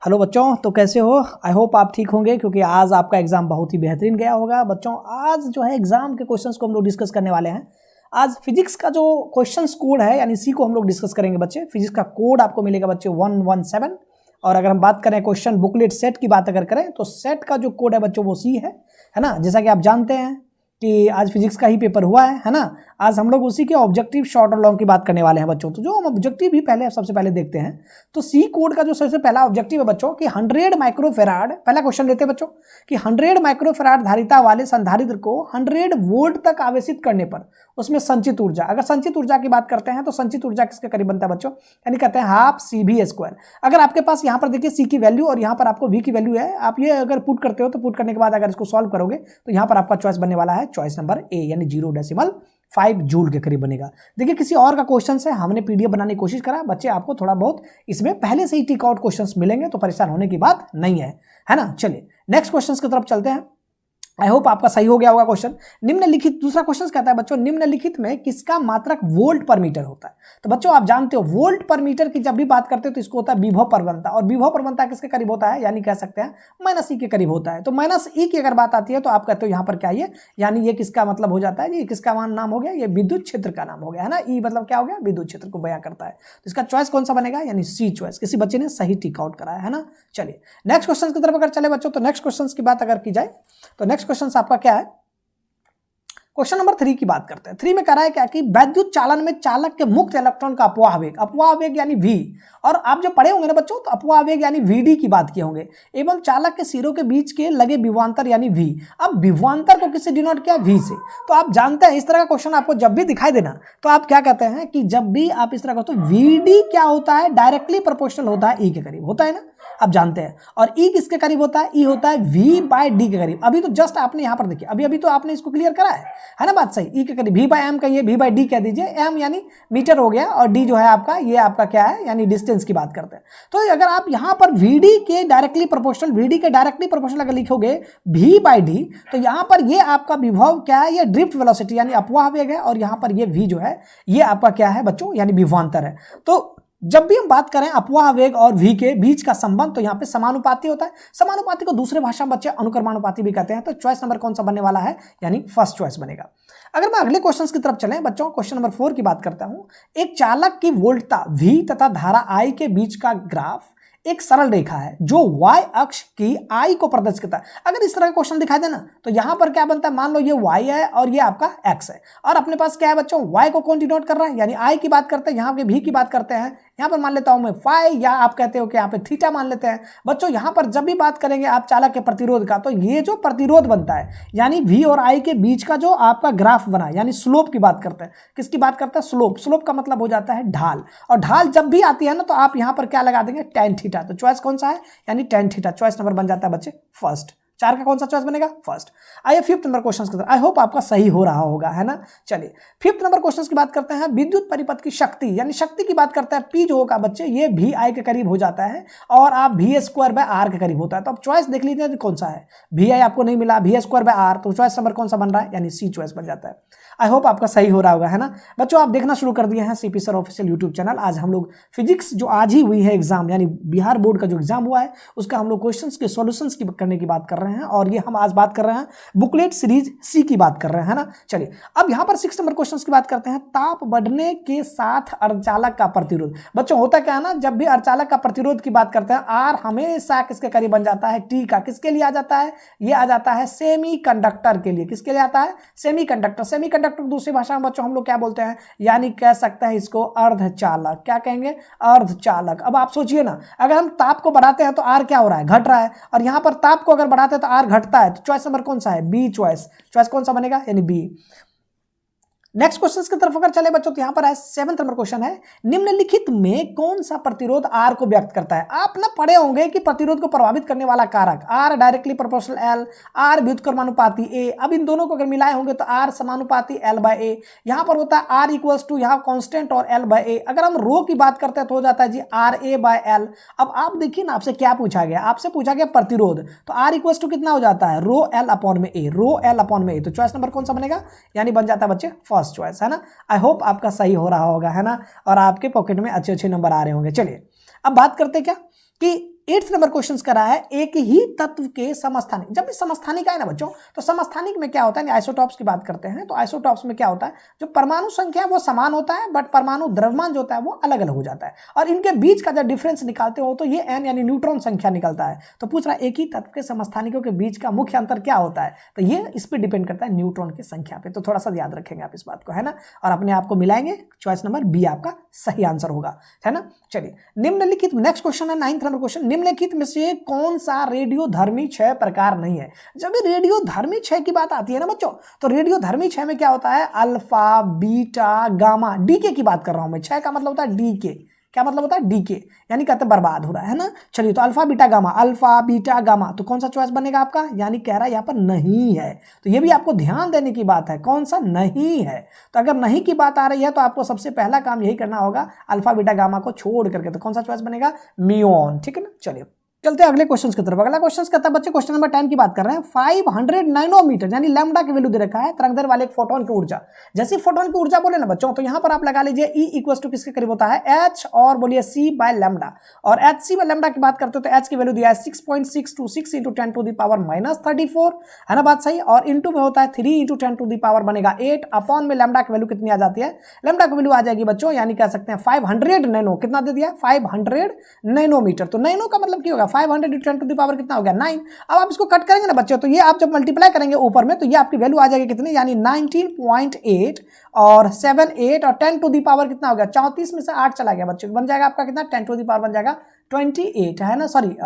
Hello बच्चों, तो कैसे हो? आई होप आप ठीक होंगे क्योंकि आज आपका एग्जाम बहुत ही बेहतरीन गया होगा। बच्चों, आज जो है एग्जाम के क्वेश्चंस को हम लोग डिस्कस करने वाले हैं। आज फिजिक्स का जो क्वेश्चंस कोड है यानी सी को हम लोग डिस्कस करेंगे बच्चे। फिजिक्स का कोड आपको मिलेगा बच्चे 117। और अगर हम बात करें क्वेश्चन बुकलेट सेट की बात अगर करें तो सेट का जो कोड है बच्चों वो सी है ना। जैसा कि आप जानते हैं कि आज फिजिक्स का ही पेपर हुआ है ना। आज हम लोग उसी के ऑब्जेक्टिव शॉर्ट और लॉन्ग की बात करने वाले हैं बच्चों। तो जो हम ऑब्जेक्टिव भी सबसे पहले देखते हैं तो सी कोड का जो सबसे पहला ऑब्जेक्टिव है बच्चों कि 100 माइक्रोफेराड, पहला क्वेश्चन लेते हैं बच्चों कि 100 माइक्रोफेराड धारिता वाले संधारित्र को 100 वोल्ट तक आवेशित करने पर उसमें संचित ऊर्जा, अगर संचित ऊर्जा की बात करते हैं तो संचित ऊर्जा किसके करीब बनता है बच्चों, यानी कहते हैं हाफ सी भी स्क्वायर। अगर आपके पास यहाँ पर देखिए सी की वैल्यू और यहाँ पर आपको वी की वैल्यू है, आप ये अगर पुट करते हो तो पुट करने के बाद अगर इसको सॉल्व करोगे तो यहाँ पर आपका चॉइस बनने वाला है चॉइस नंबर ए, यानी 0.5 जूल के करीब बनेगा। देखिए किसी और का क्वेश्चन है, हमने पीडीएफ बनाने की कोशिश करा बच्चे, आपको थोड़ा बहुत इसमें पहले से ही टिक आउट क्वेश्चंस मिलेंगे तो परेशान होने की बात नहीं है ना। चलिए नेक्स्ट क्वेश्चंस की तरफ चलते हैं। आई होप आपका सही हो गया होगा क्वेश्चन। निम्नलिखित, दूसरा क्वेश्चन कहता है बच्चों निम्नलिखित में किसका मात्रक वोल्ट पर मीटर होता है। तो बच्चों आप जानते हो वोल्ट पर मीटर की जब भी बात करते हो तो इसको होता है विभव प्रवणता, और विभव प्रवणता किसके करीब होता है, यानी कह सकते हैं माइनस ई के करीब होता है। तो माइनस ई की अगर बात आती है तो आप कहते हो यहाँ पर क्या ये, यानी ये किसका मतलब हो जाता है, ये किसका नाम हो गया, ये विद्युत क्षेत्र का नाम हो गया है ना। ई मतलब क्या हो गया, विद्युत क्षेत्र को बयां करता है। तो इसका चॉइस कौन सा बनेगा, यानी सी चॉइस। किसी बच्चे ने सही टिक आउट कराया है ना। चलिए नेक्स्ट क्वेश्चन की तरफ अगर चले बच्चों तो नेक्स्ट क्वेश्चन की बात अगर की जाए तो नेक्स्ट क्वेश्चन आपका क्या है, क्वेश्चन नंबर 3 की बात करते हैं। 3 में कह रहा है क्या कि वैद्युत चालन में चालक के मुक्त इलेक्ट्रॉन का अपवाह वेग यानी v, और आप जो पढ़े होंगे ना बच्चों तो अपवाह वेग यानी vd की बात किए होंगे, एवं चालक के सिरों के बीच के लगे विभवांतर यानी v। अब विभवांतर को किससे डिनोट किया, v से। तो आप जानते हैं इस तरह का क्वेश्चन आपको जब भी दिखाई देना तो आप क्या कहते हैं कि जब भी आप इस तरह का तो vd क्या होता है, डायरेक्टली प्रोपोर्शनल होता है e के करीब होता है ना, आप जानते हैं। और e किसके करीब होता है, e होता है v/d के करीब। अभी तो जस्ट आपने यहां पर देखिए, अभी तो आपने इसको क्लियर करा है ना बात सही। ई के करीब v/m का, ये v/d कह दीजिए, m यानी मीटर हो गया और d जो है आपका, ये आपका क्या है, यानी डिस्टेंस की बात करते हैं। तो अगर आप यहां पर vd के डायरेक्टली प्रोपोर्शनल अगर लिखोगे v/d तो यहां पर ये आपका विभव क्या है, ये ड्रिफ्ट वेलोसिटी यानी अपवाह वेग है, और यहां पर ये v जो है ये आपका क्या है बच्चों, यानी विभवांतर है। तो जब भी हम बात करें अपवाह वेग और v के बीच का संबंध तो यहाँ पे समानुपाती होता है। समानुपाती को दूसरे भाषा में बच्चे अनुक्रमानुपाती भी कहते हैं। तो चॉइस नंबर कौन सा बनने वाला है, यानी फर्स्ट चॉइस बनेगा। अगर मैं अगले क्वेश्चन की तरफ चलें बच्चों, क्वेश्चन नंबर 4 की बात करता हूं। एक चालक की वोल्टता v तथा धारा I के बीच का ग्राफ एक सरल रेखा है जो y अक्ष की I को प्रदर्शित करता है। अगर इस तरह का क्वेश्चन दिखाई दे ना तो यहां पर क्या बनता है, मान लो ये y है और ये आपका x है, और अपने पास क्या है बच्चों, y को कौन डिनोट कर रहा है, यानी I की बात करते हैं, यहाँ पे v की बात करते हैं, यहाँ पर मान लेता हूं मैं फाई, या आप कहते हो कि यहाँ पे थीटा मान लेते हैं। बच्चों यहाँ पर जब भी बात करेंगे आप चालक के प्रतिरोध का तो ये जो प्रतिरोध बनता है यानी v और I के बीच का जो आपका ग्राफ बना, यानी स्लोप की बात करते हैं। किसकी बात करते हैं, स्लोप का मतलब हो जाता है ढाल, और ढाल जब भी आती है ना तो आप यहाँ पर क्या लगा देंगे, tan थीटा। तो चॉइस कौन सा है, यानी tan थीटा। चॉइस नंबर बन जाता है बच्चे फर्स्ट। 4 का कौन सा चॉइस बनेगा, फर्स्ट। आइए 5th नंबर क्वेश्चन की तरफ। आई होप आपका सही हो रहा होगा है ना। चलिए 5th नंबर क्वेश्चन की बात करते हैं। विद्युत परिपथ की शक्ति यानी शक्ति की बात करते हैं, P जो होगा बच्चे ये VI के करीब हो जाता है और आप v² के करीब होता है। तो आप चॉइस देख लीजिए कौन सा है, VI आपको नहीं मिला, v²/r, तो चॉइस नंबर कौन सा बन रहा है, यानी सी चॉइस बन जाता है। आई होप आपका सही हो रहा होगा है ना बच्चों। आप देखना शुरू कर दिए हैं CP sir official YouTube channel. आज हम लोग फिजिक्स जो आज ही हुई है एग्जाम, यानी बिहार बोर्ड का जो एग्जाम हुआ है उसका हम लोग क्वेश्चंस के सॉल्यूशंस की करने की बात कर रहे हैं, और ये हम आज बात कर रहे हैं बुकलेट सीरीज सी की बात कर रहे हैं ना। चलिए अब यहाँ पर 6 नंबर क्वेश्चन की बात करते हैं। ताप बढ़ने के साथ अर्धचालक का प्रतिरोध। बच्चों होता क्या है ना, जब भी अर्धचालक का प्रतिरोध की बात करते हैं आर हमेशा किसके करीब बन जाता है, टी का। किसके लिए आ जाता है, ये आ जाता है सेमी कंडक्टर के लिए। किसके लिए आता है, सेमी कंडक्टर को दूसरी भाषा में बच्चों हम लोग क्या बोलते हैं, यानी कह सकते हैं इसको अर्धचालक। क्या कहेंगे, अर्धचालक। अब आप सोचिए ना, अगर हम ताप को बढ़ाते हैं तो आर क्या हो रहा है, घट रहा है, और यहां पर ताप को अगर बढ़ाते हैं तो आर घटता है। तो चॉइस नंबर कौन सा है, बी चॉइस। चॉइस कौन सा बनेगा, यानी बी। नेक्स्ट क्वेश्चन की तरफ अगर चले बच्चों तो यहां पर है 7th नंबर क्वेश्चन है। निम्नलिखित में कौन सा प्रतिरोध R को व्यक्त करता है। आप ना पढ़े होंगे कि प्रतिरोध को प्रभावित करने वाला कारक R directly proportional L, R व्युत्क्रमानुपाती A। अब इन दोनों को अगर मिलाए होंगे तो R समानुपाती L/A। यहां पर होता है R इक्वल्स टू यहाँ कॉन्स्टेंट और L/A। अगर हम रो की बात करते हैं तो हो जाता है जी RA/L। अब आप देखिए ना, आपसे क्या पूछा गया, आपसे पूछा गया प्रतिरोध, तो R इक्वल्स टू कितना हो जाता है, रो L/A। तो चॉइस नंबर कौन सा बनेगा, यानी बन जाता है बच्चे फर्स्ट चॉइस है ना। आई होप आपका सही हो रहा होगा है ना, और आपके पॉकेट में अच्छे अच्छे नंबर आ रहे होंगे। चलिए अब बात करते क्या कि 8th नंबर क्वेश्चन करा है, एक ही तत्व के समस्थानिक। जब भी समस्थानिक आए ना बच्चों, तो समस्थानिक में क्या होता है, आइसोटॉप्स की बात करते हैं, तो आइसोटॉप्स में क्या होता है, जो परमाणु संख्या है वो समान होता है, बट परमाणु द्रव्यमान जो होता है वो अलग अलग हो जाता है, और इनके बीच का जब डिफरेंस निकालते हो तो ये n यानी न्यूट्रॉन संख्या निकलता है। तो पूछ रहा है एक ही तत्व के समस्थानिकों के बीच का मुख्य अंतर क्या होता है, तो ये इस पर डिपेंड करता है न्यूट्रॉन की संख्या पे। तो थोड़ा सा याद रखेंगे आप इस बात को, है ना, और अपने आप को मिलाएंगे, चॉइस नंबर बी आपका सही आंसर होगा, है ना। चलिए निम्नलिखित, नेक्स्ट क्वेश्चन है 9th नंबर क्वेश्चन, निम्नलिखित में से कौन सा रेडियोधर्मी क्षय प्रकार नहीं है। जब भी रेडियोधर्मी क्षय की बात आती है ना बच्चों, तो रेडियोधर्मी क्षय में क्या होता है, अल्फा बीटा गामा, डीके की बात कर रहा हूं मैं। क्षय का मतलब होता है डीके, क्या मतलब होता है, डीके, यानी कहते बर्बाद हो रहा है ना। चलिए तो alpha beta gamma, alpha beta gamma, तो कौन सा चॉइस बनेगा आपका, यानी कह रहा है यहाँ पर नहीं है। तो ये भी आपको ध्यान देने की बात है, कौन सा नहीं है। तो अगर नहीं की बात आ रही है तो आपको सबसे पहला काम यही करना होगा, अल्फा बीटा गामा को छोड़ करके। तो कौन सा चॉइस बनेगा, म्यूऑन, ठीक है ना। चलिए चलते हैं अगले क्वेश्चन की तरफ। अगला क्वेश्चन कहता है बच्चे, क्वेश्चन नंबर 10 की बात कर रहे हैं, 500 नैनोमीटर यानी लैम्डा की वैल्यू दे रखा है तरंगदैर्घ्य वाले एक फोटोन की ऊर्जा। जैसे फोटोन की ऊर्जा बोले ना बच्चों, तो यहां पर आप लगा लीजिए E इक्वल टू किसके करीब होता है, H और बोलिए C बाय लैम्डा। और HC बाय लैम्डा की बात करते हो तो H की वैल्यू दिया है 6.626 इंटू 10 टू द पावर -34, है ना बात सही। और इंटू में होता है 3 इंटू 10 टू द पावर बनेगा 8, अपॉन में लैम्डा की वैल्यू कितनी आ जाती है, लैम्डा की वैल्यू आ जाएगी बच्चों, यानी कह सकते हैं 500 नैनो, कितना दे दिया 500 नैनोमीटर। तो नैनो का मतलब क्या होगा, 500 इंटू 10 टू द पावर कितना हो गया 9। अब आप इसको कट करेंगे ना बच्चों, तो ये आप जब मल्टीप्लाई करेंगे ऊपर में, तो ये आपकी वैल्यू आ जाएगी कितनी, यानी 19.8 और 7 8 और 10 टू द पावर कितना हो गया 34 में से 8 चला गया बच्चों, बन जाएगा आपका कितना, 10 टू द पावर बन जाएगा 28, है ना, सॉरी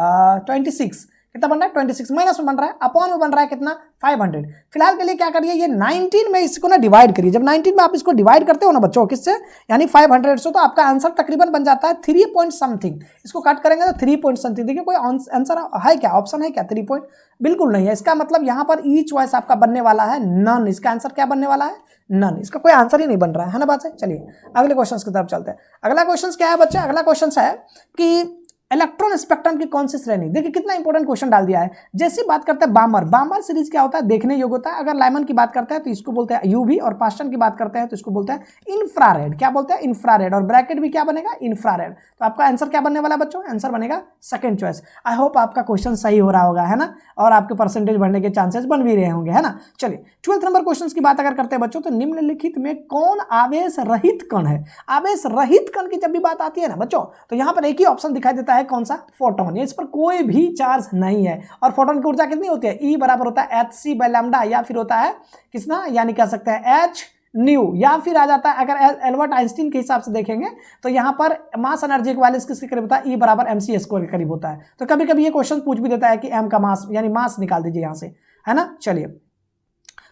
26, कितना बन रहा है 26, माइनस में बन रहा है, अपॉन में बन रहा है कितना 500। फिलहाल के लिए क्या करिए, ये 19 में इसको ना डिवाइड करिए। जब 19 में आप इसको डिवाइड करते हो ना बच्चों, किससे, यानी 500 से, तो आपका आंसर तकरीबन बन जाता है 3 पॉइंट समथिंग। इसको कट करेंगे तो 3 पॉइंट समथिंग। देखिए कोई आंसर है क्या, ऑप्शन है क्या 3 पॉइंट, बिल्कुल नहीं है। इसका मतलब यहाँ पर ई चॉइस आपका बनने वाला है नन। इसका आंसर क्या बनने वाला है, नन। इसका कोई आंसर ही नहीं बन रहा है ना बात है। चलिए अगले क्वेश्चन की तरफ चलते हैं। अगला क्वेश्चन क्या है बच्चे, अगला क्वेश्चन है कि इलेक्ट्रॉन स्पेक्ट्रम की कौन सी श्रेणी, देखिए कितना इंपॉर्टेंट क्वेश्चन डाल दिया है। जैसे बात करते हैं बामर, बामर सीरीज क्या होता है, देखने योग्य होता है। अगर लाइमन की बात करते हैं तो इसको बोलते हैं यूवी, और पास्टन की बात करते हैं तो इसको बोलते हैं इंफ्रारेड। क्या बोलते हैं, इंफ्रारेड, और ब्रैकेट भी क्या बनेगा, इंफ्रारेड। तो आपका आंसर क्या बनने वाला है बच्चों, आंसर बनेगा सेकंड चॉइस। आई होप आपका क्वेश्चन सही हो रहा होगा, है ना, और आपके परसेंटेज बढ़ने के चांसेस बन भी रहे होंगे, है ना। चलिए 12th नंबर क्वेश्चन की बात अगर करते हैं बच्चों, तो निम्नलिखित में कौन आवेश रहित कण है। आवेश रहित कण की जब भी बात आती है ना बच्चों, तो यहां पर एक ही ऑप्शन दिखाई देता है, कौन सा, फोटोन। इस पर कोई भी चार्ज नहीं है। और फोटोन की ऊर्जा कितनी होती है, E बराबर होता है HC बाय लैम्डा, या फिर होता है किसना, यानी कह सकते हैं H न्यू, या फिर आ जाता है अगर एल्बर्ट आइंस्टीन के हिसाब से देखेंगे तो यहां पर मास एनर्जी इक्विवेलेंस किसके करीब होता है, E बराबर mc स्क्वायर के करीब होता है। तो कभी कभी ये क्वेश्चन पूछ भी देता है कि m का मास, यानी मास निकाल दीजिए यहां से, है ना। चलिए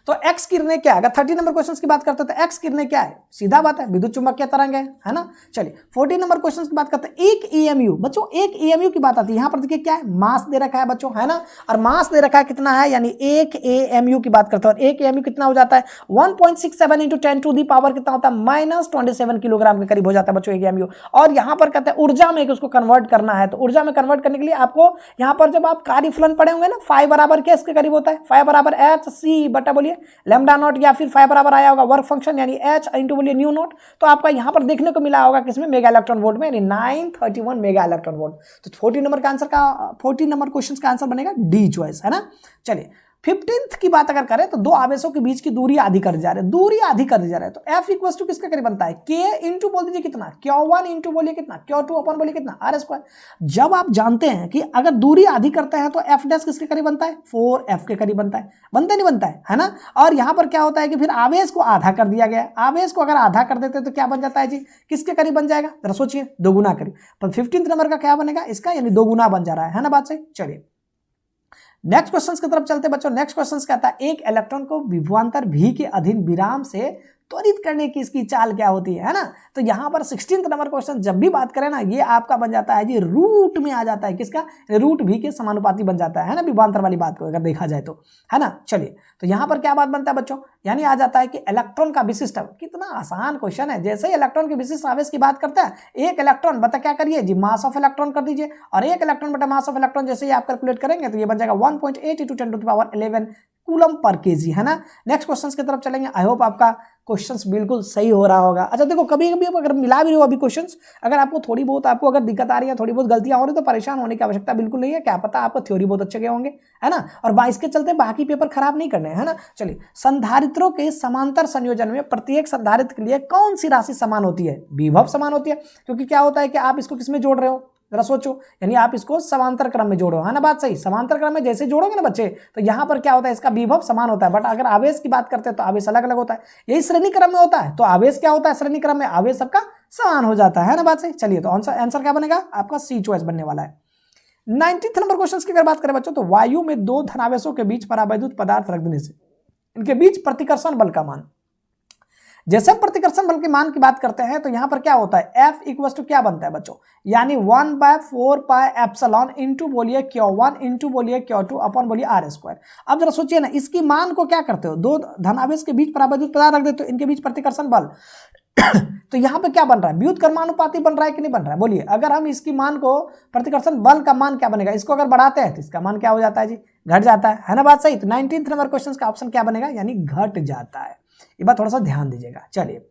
तो एक्स किरणें क्या है, अगर 30 नंबर क्वेश्चन की बात करते हैं तो एक्स किरणें क्या है, सीधा बात है विद्युत चुंबकीय तरंग है ना। चलिए 14 नंबर क्वेश्चन की बात करते हैं, एक ईएमयू बच्चों, एक ईएमयू की बात आती है। यहां पर देखिए क्या है, मास दे रखा है बच्चों, है ना, और मास दे रखा है कितना है, यानी एक एएमयू की बात करते हैं। और एक एएमयू कितना हो जाता है 1.67 इंटू 10 टू दी पावर कितना होता है -27 किलोग्राम के करीब हो जाता है बच्चों एक एएमयू। और यहां पर कहते हैं ऊर्जा में उसको कन्वर्ट करना है, तो ऊर्जा में कन्वर्ट करने के लिए आपको यहां पर जब आप कार्यफलन पढ़े होंगे ना, फाई बराबर क्या इसके करीब होता है, फाई बराबर HC बटा बोलिए लैम्डा नॉट, या फिर फाई बराबर आया होगा वर्क फंक्शन यानी H इंटू बोलिए न्यू नॉट। तो आपका यहां पर देखने को मिला होगा किसमें, मेगा इलेक्ट्रॉन वोल्ट में, यानी 931 मेगा इलेक्ट्रॉन वोल्ट। तो 14 नंबर का आंसर, का 14 नंबर क्वेश्चन का आंसर बनेगा डी चॉइस, है ना। चलिए 15th की बात अगर करें तो दो आवेशों के बीच की दूरी आधी कर जा रहे हैं, दूरी आधी कर जा रहे हैं, तो F इक्वल टू किसके करीब बनता है, K इंटू बोल दीजिए कितना, Q1 इंटू बोलिए कितना, Q2 अपन बोलिए कितना R स्क्वायर। जब आप जानते हैं कि अगर दूरी आधी करते हैं तो F डैश किसके करीब बनता है, 4F के करीब बनता है नहीं बनता है ना। और यहां पर क्या होता है कि फिर आवेश को आधा कर दिया गया, आवेश को अगर आधा कर देते तो क्या बन जाता है जी, किसके करीब बन जाएगा, जरा सोचिए, दोगुना करीब। पर 15th नंबर का क्या बनेगा इसका, यानी दोगुना बन जा रहा है ना बात सही। चलिए नेक्स्ट क्वेश्चन की तरफ चलते बच्चों। नेक्स्ट क्वेश्चन कहता है, एक इलेक्ट्रॉन को विभवांतर V के अधीन विराम से त्वरित करने की इसकी चाल क्या होती है ना। तो यहां पर 16th नंबर क्वेश्चन जब भी बात करें ना, ये आपका बन जाता है जी रूट में आ जाता है, किसका, रूट V के समानुपाती बन जाता है ना, विभवांतर वाली बात को अगर देखा जाए तो, है ना। चलिए तो यहां पर क्या बात बनता है बच्चों, यानी आ जाता है कि इलेक्ट्रॉन का विशिष्ट, कितना आसान क्वेश्चन है। जैसे ही इलेक्ट्रॉन के विशिष्ट आवेश की बात करते हैं, एक इलेक्ट्रॉन बता क्या करिए जी, मास ऑफ इलेक्ट्रॉन कर दीजिए, और एक इलेक्ट्रॉन बटा मास ऑफ इलेक्ट्रॉन जैसे ही आप कैलकुलेट करेंगे तो ये बन जाएगा 1.8 into 10 to the power 11 coulomb per kg, है ना। नेक्स्ट क्वेश्चन की तरफ चलेंगे। आई होप आपका क्वेश्चंस बिल्कुल सही हो रहा होगा। अच्छा देखो, कभी कभी अगर मिला भी रहे हो अभी क्वेश्चंस, अगर आपको थोड़ी बहुत आपको अगर दिक्कत आ रही है, थोड़ी बहुत गलतियां हो रही, तो परेशान होने की आवश्यकता बिल्कुल नहीं है। क्या पता आपको थ्योरी बहुत अच्छे गए होंगे, है ना, और 22 के चलते बाकी पेपर खराब नहीं करने, है ना। चलिए, संधारित्रों के समांतर संयोजन में प्रत्येक संधारित्र के लिए कौन सी राशि समान होती है? विभव समान होती है, क्योंकि क्या होता है कि आप इसको किसमें जोड़ रहे हो, जरा सोचो, यानी आप इसको समांतर क्रम में जोड़ो, है ना, बात सही। समांतर क्रम में जैसे जोड़ोगे ना बच्चे, तो यहां पर क्या होता है, इसका विभव समान होता है। बट अगर आवेश की बात करते हैं तो आवेश अलग अलग होता है। यही श्रेणी क्रम में होता है, तो आवेश क्या होता है, श्रेणी क्रम में आवेश सबका समान हो जाता है ना, बात सही। चलिए, तो आंसर क्या बनेगा आपका? सी चॉइस बनने वाला है। 90th नंबर क्वेश्चन की अगर बात करें बच्चों, तो वायु में दो धनावेशों के बीच परावैद्युत पदार्थ रख देने से इनके बीच प्रतिकर्षण बल का मान। जैसे हम प्रतिकर्षण बल के मान की बात करते हैं, तो यहां पर क्या होता है, F इक्वल टू क्या बनता है बच्चों, यानी 1/4 पाई एप्सिलॉन इंटू बोलिए Q1 इंटू बोलिए Q2 अपॉन बोलिए R²। अब जरा सोचिए ना, इसकी मान को क्या करते हो, दो धनावेश के बीच परावैद्युत पदार्थ रख देते हो, इनके बीच प्रतिकर्षण बल तो यहां पे क्या बन रहा है, व्युत कर्मानुपाती बन रहा है कि नहीं बन रहा है? बोलिए, अगर हम इसकी मान को, प्रतिकर्षण बल का मान क्या बनेगा, इसको अगर बढ़ाते हैं तो इसका मान क्या हो जाता है जी, घट जाता है ना, बात सही। तो 19th नंबर क्वेश्चन का ऑप्शन क्या बनेगा, यानी घट जाता है। ये बात थोड़ा सा ध्यान दीजिएगा। चलिए,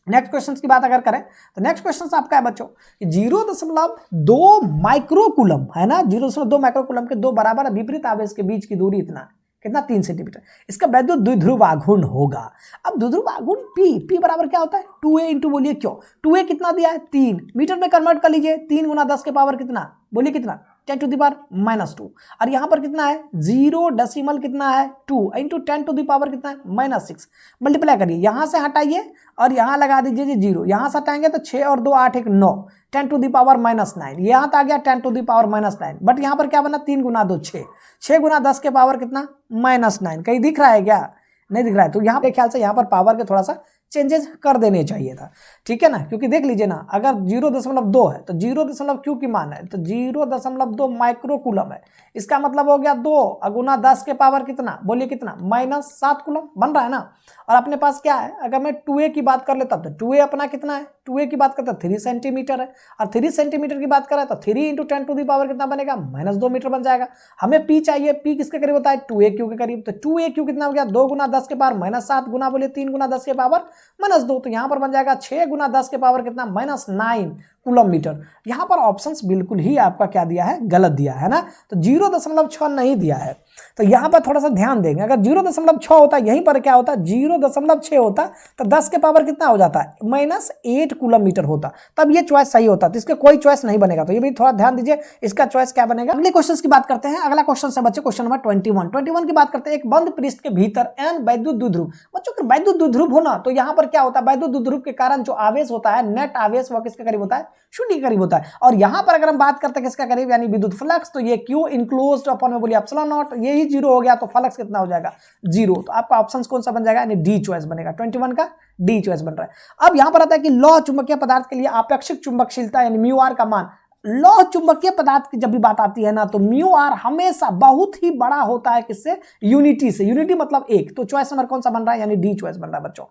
नेक्स्ट क्वेश्चन की बात अगर करें, तो नेक्स्ट क्वेश्चन आपका है बच्चों, 0.2 माइक्रोकूलम, है ना, 0.2 माइक्रोकूलम के दो बराबर विपरीत आवेश के बीच की दूरी इतना है, कितना, 3 सेंटीमीटर। इसका वैद्युत द्विध्रुव आघूर्ण होगा। अब द्विध्रुव आघूर्ण P बराबर क्या होता है, 2a इंटू बोलिए क्यों, 2a कितना दिया है, 3 मीटर में कन्वर्ट कर लीजिए, 3 गुना 10 के पावर कितना, बोलिए कितना, 10⁻⁻2। और यहां पर कितना है, 0 डेसिमल कितना है, 2 इंटू 10⁻⁻ कितना है, -6। मल्टीप्लाई करिए, यहां से हटाइए और यहां लगा दीजिए जी 0, यहां से हटाएंगे तो 6 और 2 8 1 9, 10⁻⁻9। यहां तो आ गया 10⁻⁻9, बट यहां पर क्या बना, 3 गुना 2 6, 6 गुना 10 के पावर कितना, -9। कहीं दिख रहा है क्या, नहीं दिख रहा है। तो यहाँ पे ख्याल से यहाँ पर पावर के थोड़ा सा चेंजेस कर देने चाहिए था, ठीक है ना, क्योंकि देख लीजिए ना, अगर 0.2 है तो 0.2 की मान है, तो 0.2 माइक्रोकूलम है, इसका मतलब हो गया 2 गुना 10 के पावर कितना, बोलिए कितना, -7 कूलम बन रहा है ना। और अपने पास क्या है, अगर मैं 2a की बात कर लेता तो 2a अपना कितना है, 2a की बात करता 3 सेंटीमीटर है, और 3 सेंटीमीटर की बात करें तो 3 इंटू 10⁻⁻ कितना बनेगा, -2 मीटर बन जाएगा। हमें P चाहिए, P किसके करीब होता है, 2aq के करीब। तो 2aq कितना हो गया, 2 गुना 10 के पावर -7 गुना बोलिए 3 गुना 10 के पावर -2, तो यहां पर बन जाएगा 6 गुना 10 के पावर कितना, -9 कूलम मीटर। यहां पर ऑप्शंस बिल्कुल ही आपका क्या दिया है, गलत दिया है ना, तो 0.6 नहीं दिया है। तो यहां पर थोड़ा सा ध्यान देंगे, अगर 0.6 होता, यहीं पर क्या होता, 0.6 होता, तो 10 के पावर कितना हो जाता है, -8 कूलम मीटर होता, तब ये चॉइस सही होता। तो इसका कोई चॉइस नहीं बनेगा, तो ये भी थोड़ा ध्यान दीजिए, इसका चॉइस क्या बनेगा। अगले क्वेश्चन की बात करते हैं। अगला क्वेश्चन है बच्चों, क्वेश्चन नंबर 21 की बात करते हैं। एक बंद पृष्ठ के भीतर n वैद्युत द्विध्रुव, बच्चों अगर वैद्युत द्विध्रुव हो ना, तो यहां पर क्या होता है, वैद्युत द्विध्रुव के कारण जो आवेश होता है, नेट आवेश, वह किसके करीब होता है, शून्य के करीब होता है। और यहां पर अगर हम बात करते हैं किसका करीब, यानी विद्युत फ्लक्स, तो ये Q इनक्लोज्ड अपॉन में बोलिए एप्सिलॉन नॉट, ये ही 0 हो गया, तो फ्लक्स कितना हो जाएगा, 0। तो आपका ऑप्शन कौन सा बन जाएगा, यानी डी चॉइस बनेगा। 21 का डी चॉइस बन रहा है। अब यहां पर आता है कि लौह चुंबकीय पदार्थ के लिए आपेक्षिक चुंबकशीलता यानी μr का मान। लौह चुंबकीय पदार्थ की जब भी बात आती है ना, तो μr हमेशा बहुत ही बड़ा होता है, किससे, यूनिटी से। यूनिटी मतलब एक। तो चॉइस नंबर कौन सा बन रहा है, यानी डी चॉइस बन रहा है बच्चों।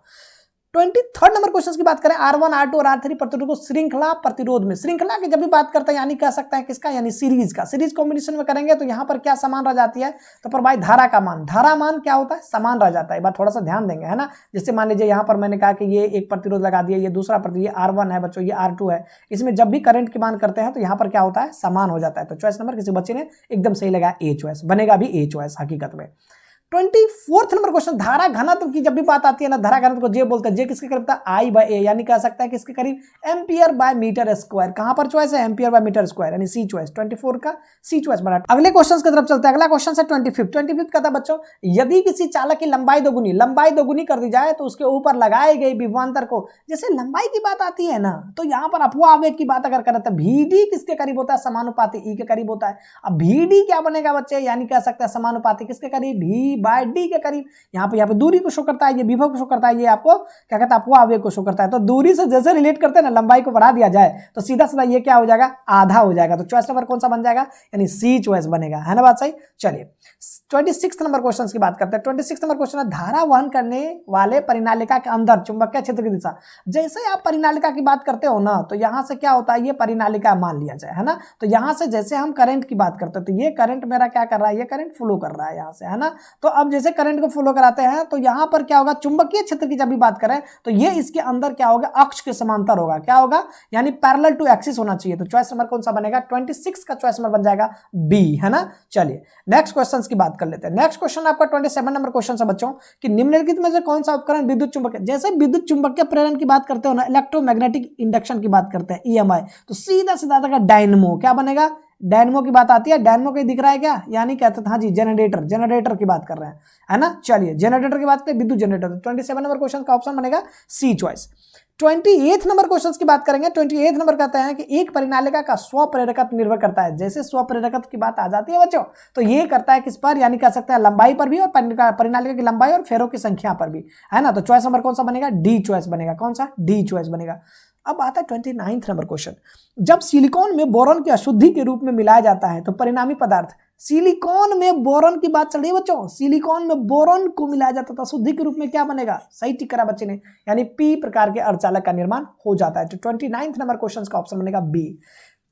23rd नंबर क्वेश्चन की बात करें, R1 R2 और R3 प्रतिरोध को श्रृंखला प्रतिरोध में, श्रृंखला की जब भी बात करते हैं, यानी कह सकते हैं किसका, यानी सीरीज का, सीरीज कॉम्बिनेशन में करेंगे तो यहां पर क्या समान रह जाती है, तो पर भाई धारा का मान, धारा मान क्या होता है, समान रह जाता है। बात थोड़ा सा ध्यान देंगे, है ना। जैसे मान लीजिए यहां पर मैंने कहा कि ये एक प्रतिरोध लगा दिया, ये दूसरा प्रतिरोध, ये R1 है बच्चों, ये R2 है, इसमें जब भी करंट की मान करते हैं तो यहां पर क्या होता है, समान हो जाता है। तो चॉइस नंबर किसी बच्चे ने एकदम सही लगाया, ए चॉइस बनेगा, भी ए चॉइस हकीकत में। 24th नंबर क्वेश्चन, धारा घनत्व की जब भी बात आती है ना, धारा घनत्व को जे बोलते हैं, जे किसके करीब था, I/A, यानी कह सकता है किसके करीब, एम्पियर बाय मीटर स्क्वायर। कहां पर चॉइस है, एम्पियर बाय मीटर स्क्वायर, यानी सी चॉइस। 24 का सी चॉइस बना। अगले क्वेश्चन की तरफ चलते हैं। अगला क्वेश्चन है 25 का था बच्चों, यदि किसी चालक की लंबाई दोगुनी कर दी जाए तो उसके ऊपर लगाए गए विभवांतर को, जैसे लंबाई की बात आती है ना, तो यहां पर अपवाह आवेग की बात अगर करें तो VD किसके करीब होता है, समानुपाती E के करीब होता है। अब VD क्या बनेगा बच्चे, यानी कह सकते हैं समानुपाती किसके करीब, V/D के करीब। यहाँ पे दूरी को शो करता है, ये विभव को शो करता है, ये आपको क्या कहता है, अपवाह आवेग को शो करता है। तो दूरी से जैसे रिलेट करते हैं ना, लंबाई को बढ़ा दिया जाए तो सीधा सीधा ये क्या हो जाएगा, आधा हो जाएगा। तो चॉइस नंबर कौन सा बन जाएगा, यानी सी चॉइस बनेगा, है ना बात सही। चलिए 26 नंबर क्वेश्चन की बात करते हैं। 26 नंबर क्वेश्चन है, धारा वहन करने वाले परिनालिका के अंदर चुंबकीय क्षेत्र की दिशा। जैसे आप परिनालिका की बात करते हो ना, तो यहां से क्या होता है, ये परिनालिका मान लिया जाए, है ना। तो यहां से जैसे हम करंट की बात करते हैं, तो ये करंट मेरा क्या कर रहा है, ये करंट फ्लो कर रहा है यहां से, है ना। तो अब जैसे करंट को फॉलो कराते हैं तो यहां पर क्या होगा, चुंबकीय क्षेत्र की जब भी बात करें तो ये इसके अंदर क्या होगा, अक्ष के समांतर होगा, क्या होगा, यानी पैरेलल टू एक्सिस होना चाहिए। तो चॉइस नंबर कौन सा बनेगा, 26 का चॉइस नंबर बन जाएगा बी, है ना। चलिए नेक्स्ट क्वेश्चन की बात कर लेते हैं। नेक्स्ट क्वेश्चन आपका 27 नंबर क्वेश्चन है बच्चों कि निम्नलिखित में से कौन सा उपकरण विद्युत चुंबकीय, जैसे विद्युत चुंबकीय प्रेरण की बात करते हो ना, इलेक्ट्रोमैग्नेटिक इंडक्शन की बात करते हैं, ईएमआई, तो सीधा सीधा डायनमो क्या बनेगा, डायनमो की बात आती है। डायनमो कहीं दिख रहा है क्या, यानी कहते हैं हाँ जी जनरेटर, जनरेटर की बात कर रहे हैं, है ना। चलिए जनरेटर की बात करें, विद्युत जनरेटर, तो 27 नंबर क्वेश्चन का ऑप्शन बनेगा सी चॉइस। 28 नंबर क्वेश्चन की बात करेंगे। 28 नंबर कहते हैं कि एक परिनालिका का स्वप्रेरकत्व निर्भर करता है। जैसे स्वप्रेरकत्व की बात आ जाती है बच्चों तो ये करता है किस पर, यानी कह सकते हैं लंबाई पर भी और परिनालिका की लंबाई और फेरों की संख्या पर भी, है ना। तो चॉइस नंबर कौन सा बनेगा, डी चॉइस बनेगा। कौन सा, डी चॉइस बनेगा। अब आता है 29 नंबर क्वेश्चन, जब सिलिकॉन में बोरॉन की अशुद्धि के रूप में मिलाया जाता है तो परिणामी पदार्थ, सिलिकॉन में बोरॉन की बात चल रही है बच्चों, सिलिकॉन में बोरॉन को मिलाया जाता था अशुद्धि के रूप में, क्या बनेगा, सही टिक करा बच्चे ने, यानी पी प्रकार के अर्धचालक का निर्माण हो जाता है। तो 29 नंबर क्वेश्चन का ऑप्शन बनेगा बी।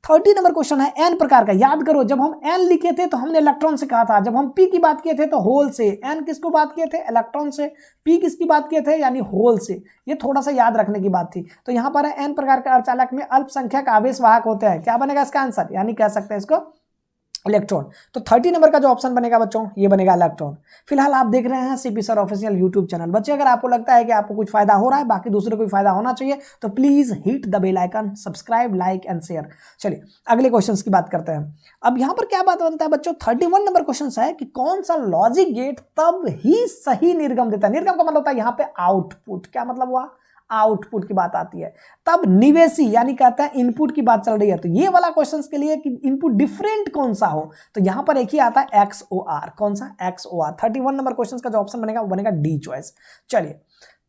30 नंबर क्वेश्चन है एन प्रकार का। याद करो जब हम एन लिखे थे तो हमने इलेक्ट्रॉन से कहा था, जब हम पी की बात किए थे तो होल से, एन किसको बात किए थे, इलेक्ट्रॉन से, पी किसकी बात किए थे, यानी होल से। ये थोड़ा सा याद रखने की बात थी। तो यहां पर है एन प्रकार के अर्धचालक में अल्पसंख्यक आवेश वाहक होते हैं, क्या बनेगा इसका आंसर, यानी कह सकते हैं इसको इलेक्ट्रॉन। तो 30 नंबर का जो ऑप्शन बनेगा बच्चों ये बनेगा इलेक्ट्रॉन। फिलहाल आप देख रहे हैं CP sir official YouTube channel. बच्चे अगर आपको लगता है कि आपको कुछ फायदा हो रहा है, बाकी दूसरे को भी फायदा होना चाहिए, तो please hit the bell icon, subscribe, like and share. चलिए अगले क्वेश्चन की बात करते हैं। अब यहां पर क्या बात बनता है बच्चों, 31 नंबर क्वेश्चन है कि कौन सा लॉजिक गेट तब ही सही निर्गम देता है। निर्गम का मतलब होता है यहाँ पे आउटपुट, क्या मतलब हुआ, आउटपुट की बात आती है। तब निवेशी यानी कहता है इनपुट की बात चल रही है, तो ये वाला क्वेश्चन के लिए कि इनपुट डिफरेंट कौन सा हो, तो यहां पर एक ही आता है एक्सओआर। कौन सा, एक्सओआर। 31 नंबर क्वेश्चन का जो ऑप्शन बनेगा वो बनेगा डी चॉइस। चलिए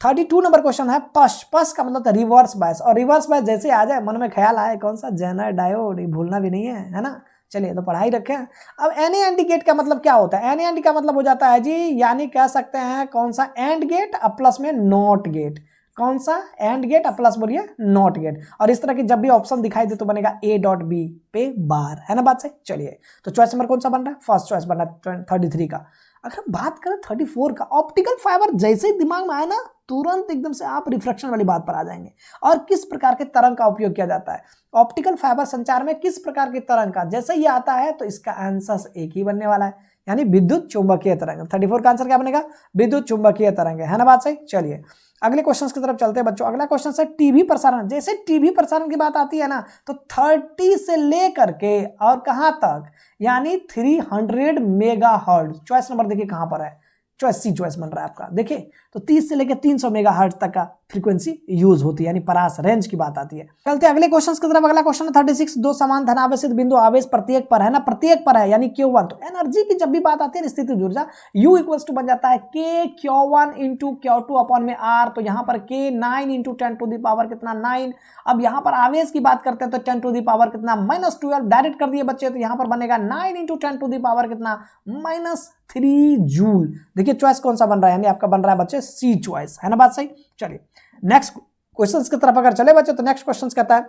32 नंबर क्वेश्चन है पश, पश का मतलब रिवर्स बायस, और रिवर्स बायस जैसे आ जाए मन में ख्याल आए कौन सा, जेनर डायोड, भूलना भी नहीं है ना। चलिए तो पढ़ाई रखें। अब एनी एंड गेट का मतलब क्या होता है, एनी एंड का मतलब हो जाता है जी, यानी कह सकते हैं कौन सा, एंड गेट अब प्लस में नॉट गेट। कौन सा, एंड गेट अब प्लस बोलिए नॉट गेट। और इस तरह की जब भी ऑप्शन दिखाई दे तो बनेगा ए डॉट बी पे बार, है ना बात सही। चलिए तो चॉइस नंबर कौन सा बन रहा है, फर्स्ट चॉइस बन रहा है 33 का। अगर हम बात करें 34 का, ऑप्टिकल फाइबर जैसे ही दिमाग में आए ना तुरंत एकदम से आप रिफ्लेक्शन वाली बात पर आ जाएंगे। और किस प्रकार के तरंग का उपयोग किया जाता है, ऑप्टिकल फाइबर संचार में किस प्रकार के तरंग का, जैसे ये आता है तो इसका आंसर एक ही बनने वाला है, यानी विद्युत चुंबकीय तरंग। 34 का आंसर क्या बनेगा, विद्युत चुंबकीय तरंग, है ना बात सही। चलिए अगले क्वेश्चन की तरफ चलते हैं बच्चों। अगला क्वेश्चन है टीवी प्रसारण। जैसे टीवी प्रसारण की बात आती है ना तो 30 से लेकर के और कहां तक, यानी 300 मेगाहर्ट्ज। चॉइस नंबर देखिए कहां पर है, चॉइस सी चॉइस बन रहा है आपका। देखिए तो 30 से लेकर 300 मेगाहर्ट्ज तक का फ्रीक्वेंसी यूज होती है, यानी परास रेंज की बात आती है। चलते हैं अगले क्वेश्चन की तरफ। अगला क्वेश्चन है 36, दो समान धनावेशित बिंदु आवेश प्रत्येक पर है ना, प्रत्येक पर है यानी Q1। तो एनर्जी की जब भी बात आती है स्थितिज ऊर्जा, U इक्वल्स टू बन जाता है K Q1 into Q2 upon में R। तो यहाँ पर K 9 into 10 to the power कितना 9। अब यहाँ पर आवेश की बात करते हैं तो 10 टू द पावर कितना -12, डायरेक्ट कर दिए बच्चे, तो यहाँ पर बनेगा 9 इंटू 10 टू द पावर कितना -3 जूल। देखिए चॉइस कौन सा बन रहा है, यानी आपका बन रहा है बच्चे सी चॉइस, है ना बात सही। चलिए नेक्स्ट क्वेश्चन की तरफ अगर चले बच्चे तो नेक्स्ट क्वेश्चन कहता है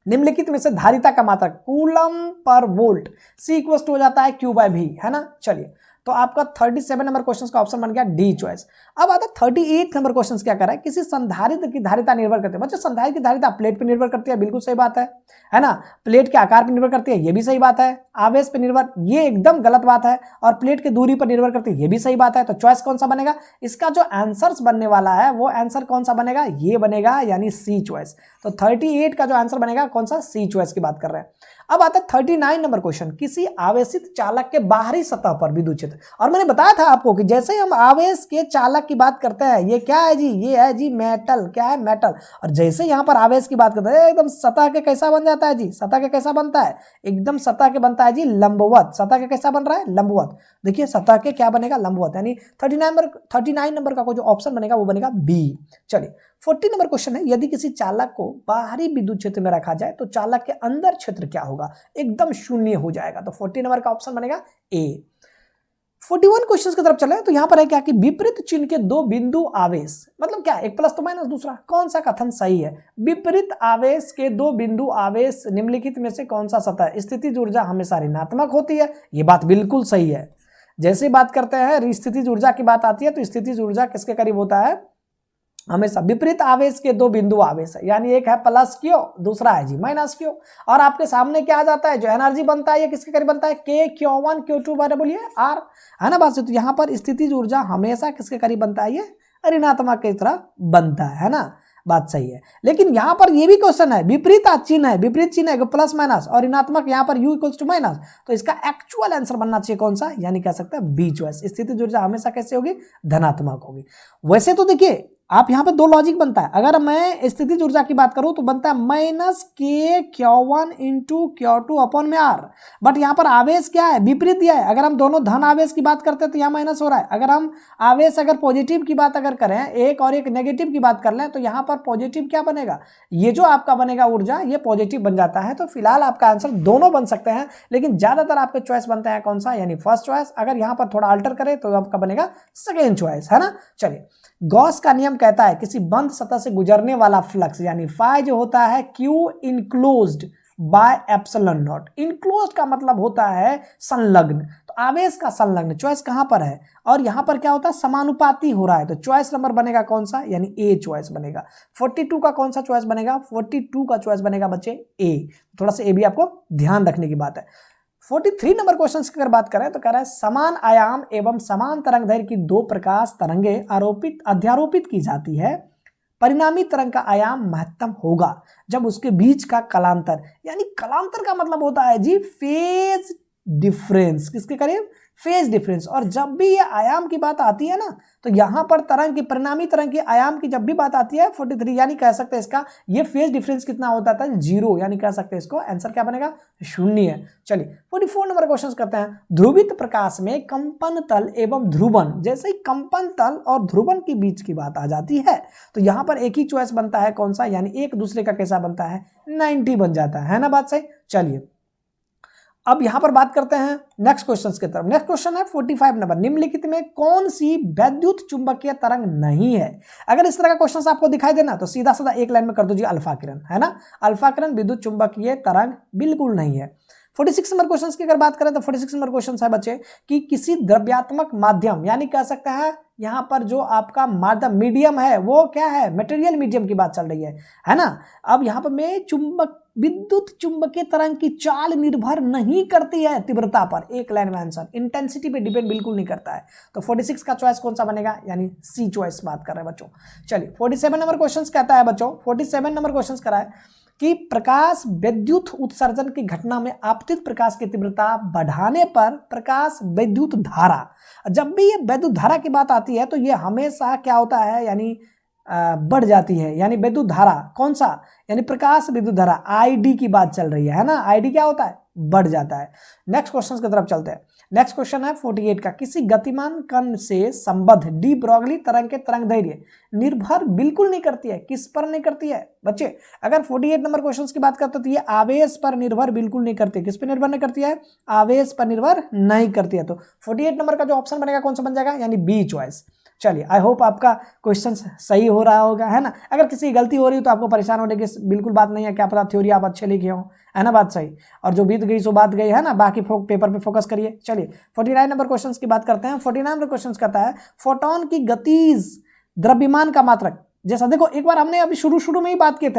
निम्नलिखित में से धारिता का मात्रक coulomb per volt C equals to हो जाता है Q/V, है ना। चलिए तो आपका 37 नंबर क्वेश्चन का ऑप्शन बन गया डी चॉइस। अब आता है 38 नंबर क्वेश्चन क्या कर रहा है, किसी संधारित्र की धारिता निर्भर करती है। बच्चे संधारित्र की धारिता प्लेट पर निर्भर करती है, बिल्कुल सही बात है ना। प्लेट के आकार पर निर्भर करती है, ये भी सही बात है। आवेश पर निर्भर, ये एकदम गलत बात है। और प्लेट की दूरी पर निर्भर करती है, ये भी सही बात है। तो चॉइस कौन सा बनेगा, इसका जो आंसर बनने वाला है वो आंसर कौन सा बनेगा, ये बनेगा यानी सी चॉइस। तो 38 का जो आंसर बनेगा कौन सा, सी चॉइस की बात कर रहे हैं। अब आता है 39 नंबर क्वेश्चन, किसी आवेशित चालक के बाहरी सतह पर विद्युत क्षेत्र। और मैंने बताया था आपको कि जैसे ही हम आवेश के चालक की बात करते हैं, ये क्या है जी, ये है जी मेटल, क्या है मेटल। और जैसे यहाँ पर आवेश की बात करते हैं एकदम सतह के कैसा बन जाता है जी, सतह के कैसा बनता है, एकदम सतह के बनता है जी लंबवत। सतह के कैसा बन रहा है, लंबवत। देखिए सतह के क्या बनेगा, लंबवत, यानी 39 नंबर का जो ऑप्शन बनेगा वो बनेगा बी। चलिए 40 नंबर क्वेश्चन है, यदि किसी चालक को बाहरी विद्युत क्षेत्र में रखा जाए तो चालक के अंदर क्षेत्र क्या होगा, एकदम शून्य हो जाएगा। तो 40 नंबर का ऑप्शन बनेगा ए। 41 क्वेश्चन की तरफ चले तो यहां पर है क्या कि विपरीत चिन्ह के दो बिंदु आवेश, मतलब क्या, एक प्लस तो माइनस दूसरा, कौन सा कथन सही है। विपरीत आवेश के दो बिंदु आवेश निम्नलिखित में से कौन सा सतह स्थितिज ऊर्जा हमेशा ऋणात्मक होती है, ये बात बिल्कुल सही है। जैसे ही बात करते हैं स्थितिज ऊर्जा की बात आती है तो स्थितिज ऊर्जा किसके करीब होता है, हमेशा विपरीत आवेश के दो बिंदु आवेश है, यानी एक है प्लस क्यू, दूसरा है जी माइनस क्यू, और आपके सामने क्या आ जाता है, जो एनर्जी बनता है ये किसके करीब बनता है, के Q1 Q2 बराबर बोलिए आर, है ना बात से। तो यहाँ पर स्थितिज ऊर्जा हमेशा किसके करीब बनता है, ये ऋणात्मक की तरह बनता है ना, बात सही है। लेकिन यहाँ पर ये भी क्वेश्चन है, विपरीत चिन्ह है, विपरीत चिन्ह है प्लस माइनस और ऋणात्मक यहाँ पर u इक्वल्स टू माइनस, तो इसका एक्चुअल आंसर बनना चाहिए कौन सा, यानी कह सकते हैं बी चॉइस। स्थितिज ऊर्जा हमेशा कैसे होगी, धनात्मक होगी। वैसे तो देखिए आप यहाँ पे दो लॉजिक बनता है, अगर मैं स्थितिज ऊर्जा की बात करूं तो बनता है माइनस के Q1 इंटू Q2 अपॉन में आर, बट यहाँ पर आवेश क्या है, विपरीत दिया है। अगर हम दोनों धन आवेश की बात करते हैं तो यहाँ माइनस हो रहा है, अगर हम आवेश अगर पॉजिटिव की बात अगर करें एक और एक नेगेटिव की बात कर लें तो यहाँ पर पॉजिटिव क्या बनेगा, ये जो आपका बनेगा ऊर्जा ये पॉजिटिव बन जाता है। तो फिलहाल आपका आंसर दोनों बन सकते हैं, लेकिन ज्यादातर आपके चॉइस बनते हैं कौन सा, यानी फर्स्ट चॉइस। अगर यहाँ पर थोड़ा अल्टर करें तो आपका बनेगा सेकेंड चॉइस, है ना। चलिए, गॉस का नियम कहता है किसी बंद सतह से गुजरने वाला फ्लक्स यानी फाई जो होता है Q enclosed bye epsilon not. Enclosed का मतलब होता है संलग्न, तो आवेश का संलग्न, चॉइस कहां पर है, और यहां पर क्या होता है समानुपाती हो रहा है, तो चॉइस नंबर बनेगा कौन सा, यानी ए चॉइस बनेगा। 42 का कौन सा चॉइस बनेगा, 42 का चॉइस बनेगा बच्चे ए। थोड़ा सा ए भी आपको ध्यान रखने की बात है। 43 नंबर क्वेश्चन की अगर बात करें तो कह रहा है समान आयाम एवं समान तरंग दैर्घ्य की दो प्रकाश तरंगे अध्यारोपित की जाती है, परिणामी तरंग का आयाम महत्तम होगा जब उसके बीच का कलांतर, यानी कलांतर का मतलब होता है जी फेज डिफरेंस, किसके करीब, फेज डिफरेंस। और जब भी ये आयाम की बात आती है ना तो यहां पर तरंग की परिणामी तरंग के आयाम की जब भी बात आती है 43, यानी कह सकते हैं इसका ये फेज डिफरेंस कितना होता था, 0, यानी कह सकते हैं इसको आंसर क्या बनेगा, 0 है। चलिए 44 नंबर क्वेश्चन करते हैं। ध्रुवित प्रकाश में कंपन तल एवं ध्रुवन, जैसे ही कंपन तल और ध्रुवन के बीच की बात आ जाती है तो यहां पर एक ही चॉइस बनता है कौन सा, यानी एक दूसरे का कैसा बनता है, 90 बन जाता है ना, बात सही। चलिए अब यहां पर बात करते हैं नेक्स्ट क्वेश्चन की तरफ। नेक्स्ट क्वेश्चन है 45 नंबर, निम्नलिखित में कौन सी वैद्युत चुंबकीय तरंग नहीं है। अगर इस तरह का क्वेश्चन आपको दिखाई देना तो सीधा सीधा एक लाइन में कर दो जी अल्फा किरण, है ना। अल्फा किरण विद्युत चुंबकीय तरंग बिल्कुल नहीं है। 46 नंबर क्वेश्चन की अगर बात करें तो 46 नंबर क्वेश्चन है बच्चे कि किसी द्रव्यात्मक माध्यम, यानी कह सकते हैं यहां पर जो आपका माध्यम मीडियम है वो क्या है, मटेरियल मीडियम की बात चल रही है ना। अब यहां पर मैं विद्युत चुंबकीय तरंग की चाल निर्भर नहीं करती है तीव्रता पर, एक लाइन में आंसर, इंटेंसिटी पे डिपेंड बिल्कुल नहीं करता है। तो 46 का चॉइस कौन सा बनेगा, यानी सी चॉइस बात कर रहे हैं बच्चों। चलिए 47 नंबर क्वेश्चन कहता है बच्चों, 47 नंबर क्वेश्चन करा है कि प्रकाश विद्युत उत्सर्जन की घटना में आपतित प्रकाश की तीव्रता बढ़ाने पर प्रकाश विद्युत धारा, जब भी ये विद्युत धारा की बात आती है तो ये हमेशा क्या होता है, यानी बढ़ जाती है, यानी विद्युत धारा कौन सा, यानी प्रकाश विद्युत धारा आईडी की बात चल रही है ना, आईडी क्या होता है, बढ़ जाता है। नेक्स्ट क्वेश्चन की तरफ चलते हैं। नेक्स्ट क्वेश्चन है 48 का, किसी गतिमान कण से संबद्ध डी ब्रॉगली तरंग के तरंग दैर्घ्य निर्भर बिल्कुल नहीं करती है, किस पर नहीं करती है बच्चे। अगर 48 नंबर क्वेश्चन की बात करते तो ये आवेश पर निर्भर बिल्कुल नहीं करती है, किस पर निर्भर नहीं करती है, आवेश पर निर्भर नहीं करती है। तो 48 नंबर का जो ऑप्शन बनेगा कौन सा बन जाएगा, यानी बी चॉइस। चलिए आई होप आपका क्वेश्चन सही हो रहा होगा, है ना। अगर किसी गलती हो रही हो तो आपको परेशान होने की बिल्कुल बात नहीं है, क्या पता थ्योरी आप अच्छे लिखे हो, है ना, बात सही। और जो बीत गई सो बात गई, है ना, बाकी पेपर पे फोकस करिए। चलिए 49 नंबर क्वेश्चन की बात करते हैं। 49 नंबर क्वेश्चन कहता है फोटोन की गतिज द्रव्यमान का मात्रक, जैसा देखो एक बार हमने अभी शुरू में ही बात किए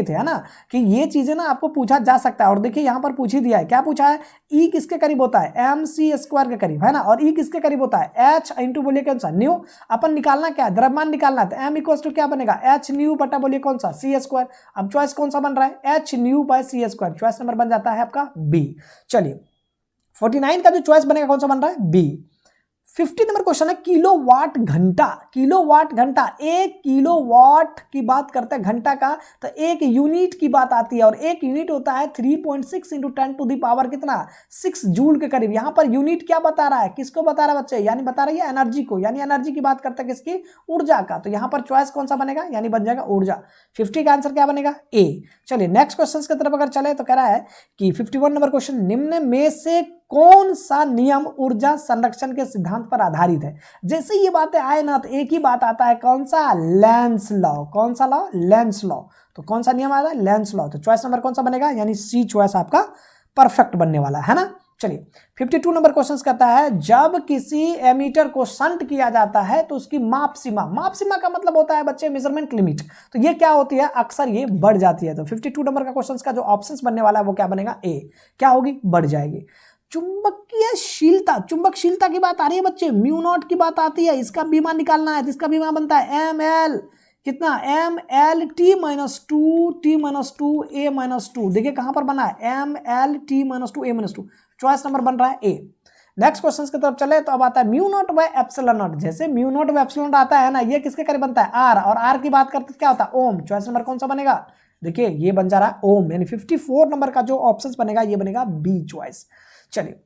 थे, है ना, कि ये चीजें ना आपको पूछा जा सकता है। और देखिए यहाँ पर पूछ ही दिया है, क्या पूछा है, ई किसके करीब होता है, mc² के करीब, है ना, और ई किसके करीब होता है, h इंटू बोलिए कौन सा, न्यू। अपन निकालना क्या है, द्रव्यमान निकालना है, तो m इक्वल टू क्या बनेगा, h न्यू बटा बोलिए कौन सा, c²। अब चॉइस कौन सा बन रहा है, h nu by c², choice number बन जाता है आपका बी। चलिए 49 का जो चॉइस बनेगा कौन सा बन रहा है, बी। 50 नंबर क्वेश्चन है किलोवाट घंटा, किलोवाट घंटा, एक किलोवाट की बात करते हैं घंटा का, तो एक यूनिट की बात आती है, और एक यूनिट होता है 3.6 इंटू 10 टू दी पावर कितना, 6 जूल के करीब। यहां पर यूनिट क्या बता रहा है, किसको बता रहा है बच्चे, यानी बता रही है एनर्जी को, यानी एनर्जी की बात करते हैं किसकी, ऊर्जा का। तो यहां पर चॉइस कौन सा बनेगा, यानी बन जाएगा ऊर्जा। 50 का आंसर क्या बनेगा, ए। चलिए नेक्स्ट क्वेश्चन की तरफ अगर चले तो कह रहा है कि 51 नंबर क्वेश्चन, निम्न में से कौन सा नियम ऊर्जा संरक्षण के सिद्धांत पर आधारित है। जैसे ये बातें आए ना तो एक ही बात आता है, कौन सा, लेंस लॉ। कौन सा लॉ, लेंस लॉ। तो कौन सा नियम आता है, लेंस लॉ। तो चॉइस नंबर कौन सा बनेगा, यानी सी चॉइस आपका परफेक्ट बनने वाला है ना। चलिए 52 नंबर क्वेश्चन कहता है जब किसी एमीटर को शंट किया जाता है तो उसकी माप सीमा का मतलब होता है बच्चे मेजरमेंट लिमिट, तो ये क्या होती है, अक्सर ये बढ़ जाती है। तो 52 नंबर का क्वेश्चन का जो ऑप्शंस बनने वाला है वो क्या बनेगा, ए, क्या होगी, बढ़ जाएगी। चुंबकशीलता की बात आ रही है बच्चे, म्यू नॉट की बात आती है, इसका बीमा निकालना है तो इसका बीमा बनता है एम एल कितना, M L T minus two A minus two. देखिए कहां पर बना है, M L T minus two A minus two, choice number बन रहा है ए। नेक्स्ट क्वेश्चन की तरफ चले तो अब आता है mu naught by epsilon naught. जैसे mu naught by epsilon naught आता है ना, ये किसके करीब बनता है, आर, और आर की बात करते क्या होता है, ओम। चॉइस नंबर कौन सा बनेगा, देखिए ये बन जा रहा है ओम, यानी 54 नंबर का जो ऑप्शन बनेगा ये बनेगा बी चॉइस। चलिए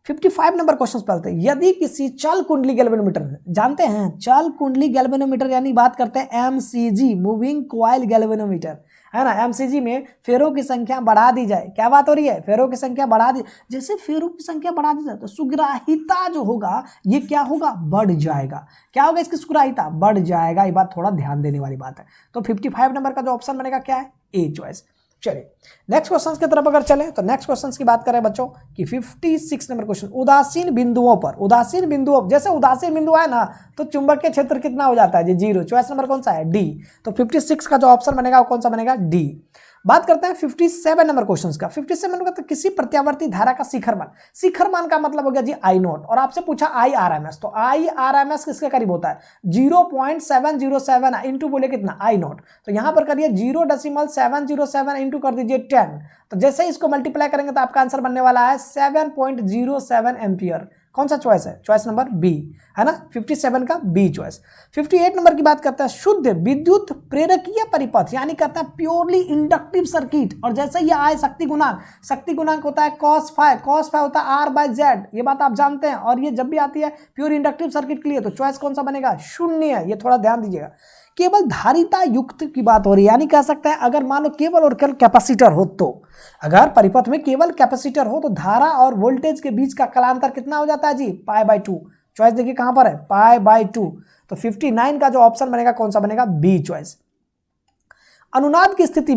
55 नंबर क्वेश्चन पढ़ते हैं। यदि किसी चल कुंडली गैल्वेनोमीटर, जानते हैं चल कुंडली गैल्वेनोमीटर यानी बात करते हैं एमसीजी, मूविंग कॉइल गैल्वेनोमीटर, है ना, एमसीजी में फेरों की संख्या बढ़ा दी जाए, क्या बात हो रही है, फेरों की संख्या बढ़ा दी, जैसे फेरों की संख्या बढ़ा दी जाए तो सुग्राहिता जो होगा ये क्या होगा, बढ़ जाएगा। क्या होगा, इसकी सुग्राहिता बढ़ जाएगा, ये बात थोड़ा ध्यान देने वाली बात है। तो 55 नंबर का जो ऑप्शन बनेगा क्या है, ए चॉइस। चलिए नेक्स्ट क्वेश्चन की तरफ अगर चले तो नेक्स्ट क्वेश्चन की बात करें बच्चों कि 56 नंबर क्वेश्चन, उदासीन बिंदुओं जैसे उदासीन बिंदु है ना तो चुंबकीय क्षेत्र कितना हो जाता है जी, 0। चॉइस नंबर कौन सा है, डी। तो 56 का जो ऑप्शन बनेगा वो कौन सा बनेगा, डी। बात करते हैं 57 नंबर क्वेश्चन का। 57 नंबर का, किसी प्रत्यावर्ती धारा का शिखर मान का मतलब हो गया जी आई नोट, और आपसे पूछा आई आर एम एस, तो आई आर एम एस किसके करीब होता है, 0.707 इंटू बोले कितना, आई नोट, तो यहां पर करिए 0.707 इंटू कर दीजिए 10, तो जैसे ही इसको मल्टीप्लाई करेंगे तो आपका आंसर बनने वाला है 7.07 एम्पियर। कौन सा चॉइस है, चॉइस नंबर बी, है ना, 57 का बी चॉइस। 58 नंबर की बात करते हैं, शुद्ध विद्युत प्रेरकीय परिपथ यानी करते हैं प्योरली इंडक्टिव सर्किट, और जैसे ये आए शक्ति गुणांक होता है cos फाइ होता है r बाय जेड, ये बात आप जानते हैं, और ये जब भी आती है प्योर इंडक्टिव सर्किट के लिए तो चॉइस कौन सा बनेगा, 0, ये थोड़ा ध्यान दीजिएगा। केवल धारिता युक्त की बात हो रही है, यानी कह सकते हैं अगर मान लो केवल और केवल कैपेसिटर हो, तो अगर परिपथ में केवल कैपेसिटर हो तो धारा और वोल्टेज के बीच का कालांतर कितना हो जाता है जी, π/2। चॉइस देखिए कहां पर है, π/2। तो 59 का जो ऑप्शन बनेगा कौन सा बनेगा, बी चॉइस। अनुनाद की स्थिति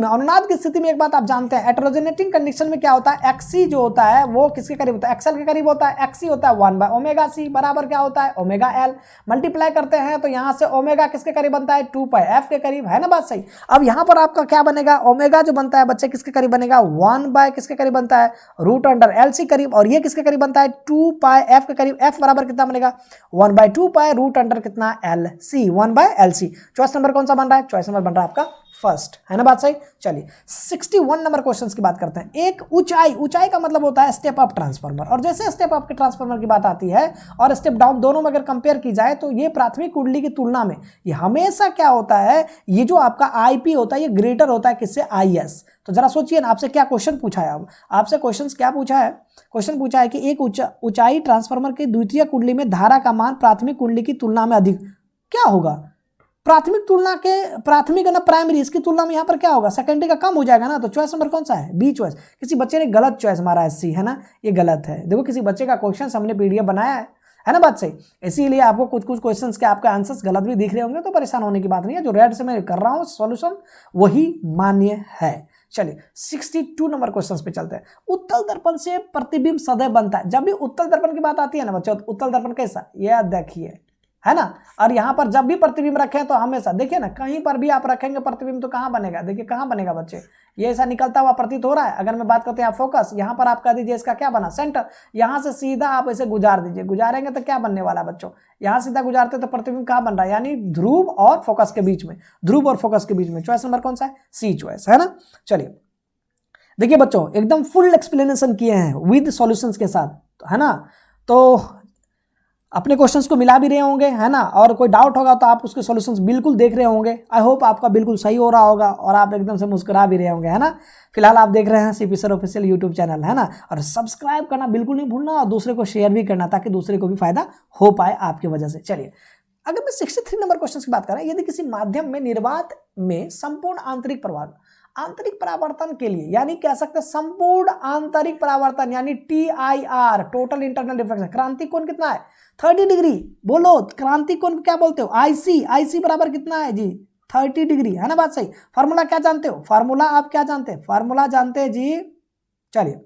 में एक बात आप जानते हैं, हेटेरोजेनेटिंग कंडीशन में क्या होता है, एक्सी जो होता है वो किसके करीब होता है, एक्सएल के करीब होता है, एक्सी होता है 1/ωc बराबर क्या होता है, ωL। मल्टीप्लाई करते हैं तो यहां से ओमेगा किसके करीब बनता है, 2πf के करीब, है ना बात सही। अब यहां पर आपका क्या बनेगा, ओमेगा जो बनता है बच्चे किसके करीब बनेगा, 1 किसके करीब बनता है, √LC करीब, और ये किसके करीब बनता है, 2πf के करीब, f बराबर कितना बनेगा, 1/2π कितना LC, 1/LC। चॉइस नंबर कौन सा बन रहा है, चॉइस नंबर बन रहा है आपका फर्स्ट, है ना बात सही। चलिए 61 नंबर क्वेश्चन की बात करते हैं। एक ऊंचाई का मतलब होता है स्टेप अप ट्रांसफार्मर, और जैसे स्टेप अप के ट्रांसफार्मर की बात आती है और स्टेप डाउन, दोनों में अगर कंपेयर की जाए तो ये प्राथमिक कुंडली की तुलना में ये हमेशा क्या होता है, ये जो आपका आईपी होता है ये ग्रेटर होता है किससे, आईएस। तो जरा सोचिए ना, आपसे क्या क्वेश्चन पूछा है, अब आपसे क्वेश्चन क्या पूछा है, क्वेश्चन पूछा है कि एक ऊंचाई ट्रांसफार्मर की द्वितीय कुंडली में धारा का मान प्राथमिक कुंडली की तुलना में अधिक, क्या होगा, प्राथमिक ना प्राइमरी, इसकी तुलना में यहाँ पर क्या होगा, सेकेंडरी का कम हो जाएगा ना। तो चॉइस नंबर कौन सा है, बी चॉइस। किसी बच्चे ने गलत चॉइस मारा है, सी, है ना, ये गलत है। देखो किसी बच्चे का क्वेश्चन हमने पीडीएफ बनाया है ना बात सही, इसीलिए आपको कुछ क्वेश्चंस के आपके आंसर्स गलत भी दिख रहे होंगे तो परेशान होने की बात नहीं है, जो रेड से मैं कर रहा हूँ सॉल्यूशन वही मान्य है। चलिए 62 नंबर क्वेश्चन पे चलते हैं। उत्तल दर्पण से प्रतिबिंब सदैव बनता है। जब भी उत्तल दर्पण की बात आती है ना बच्चों, उत्तल दर्पण कैसा, यह देखिए, है ना, और यहां पर जब भी प्रतिबिंब रखें तो हमेशा देखिए ना, कहीं पर भी आप रखेंगे प्रतिबिंब तो कहां बनेगा, देखिए कहां बनेगा बच्चे, ये ऐसा निकलता हुआ प्रतीत हो रहा है। अगर मैं बात करते हैं फोकस, यहां पर आप कह दीजिए इसका क्या बना, सेंटर, यहां से सीधा आप ऐसे गुजार दीजिए, गुजारेंगे तो क्या बनने वाला बच्चों, यहां सीधा गुजारते तो प्रतिबिंब कहां बन रहा है, यानी ध्रुव और फोकस के बीच में, ध्रुव और फोकस के बीच में। चॉइस नंबर कौन सा है, सी चॉइस, है ना। चलिए देखिए बच्चों एकदम फुल एक्सप्लेनेशन किए हैं विद सॉल्यूशंस के साथ, है ना, तो अपने क्वेश्चंस को मिला भी रहे होंगे, है ना, और कोई डाउट होगा तो आप उसके सॉल्यूशंस बिल्कुल देख रहे होंगे। आई होप आपका बिल्कुल सही हो रहा होगा और आप एकदम से मुस्कुरा भी रहे होंगे, है ना। फिलहाल आप देख रहे हैं CP sir official YouTube channel, है ना, और सब्सक्राइब करना बिल्कुल नहीं भूलना और दूसरे को शेयर भी करना ताकि दूसरे को भी फायदा हो पाए आपकी वजह से। चलिए अगर मैं 63 नंबर क्वेश्चन की बात करें, यदि किसी माध्यम में निर्वात में संपूर्ण आंतरिक परावर्तन के लिए, यानी कह सकते हैं संपूर्ण आंतरिक परावर्तन यानी TIR, टोटल इंटरनल रिफ्लेक्शन, क्रांति कोण कितना है, 30 डिग्री। बोलो क्रांति कोण क्या बोलते हो, IC बराबर कितना है जी, 30 डिग्री, है ना बात सही। फार्मूला क्या जानते हो, फार्मूला आप क्या जानते हैं, फार्मूला जानते हैं जी। चलिए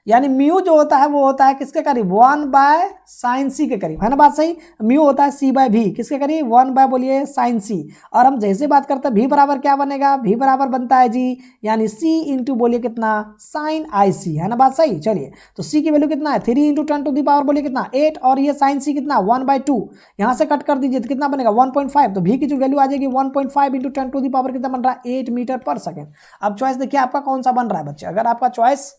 यानी म्यू जो होता है वो होता है किसके करीब, 1/sin c के करीब, है ना बात सही। म्यू होता है c/v किसके करीब, 1/ बोलिए sin c। और हम जैसे बात करते हैं v बराबर क्या बनेगा, v बराबर बनता है जी यानी c इंटू बोलिए कितना sin ic, है ना बात सही। चलिए तो c की वैल्यू कितना है 3 × 10⁻, बोलिए कितना 8, और ये sin c कितना 1/2, यहाँ से कट कर दीजिए तो कितना बनेगा 1.5, तो v की जो वैल्यू आ जाएगी 1.5 × 10⁻, कितना बन रहा है 8 मीटर पर सेकेंड। अब चॉइस देखिए आपका कौन सा बन रहा है बच्चे, अगर आपका चॉइस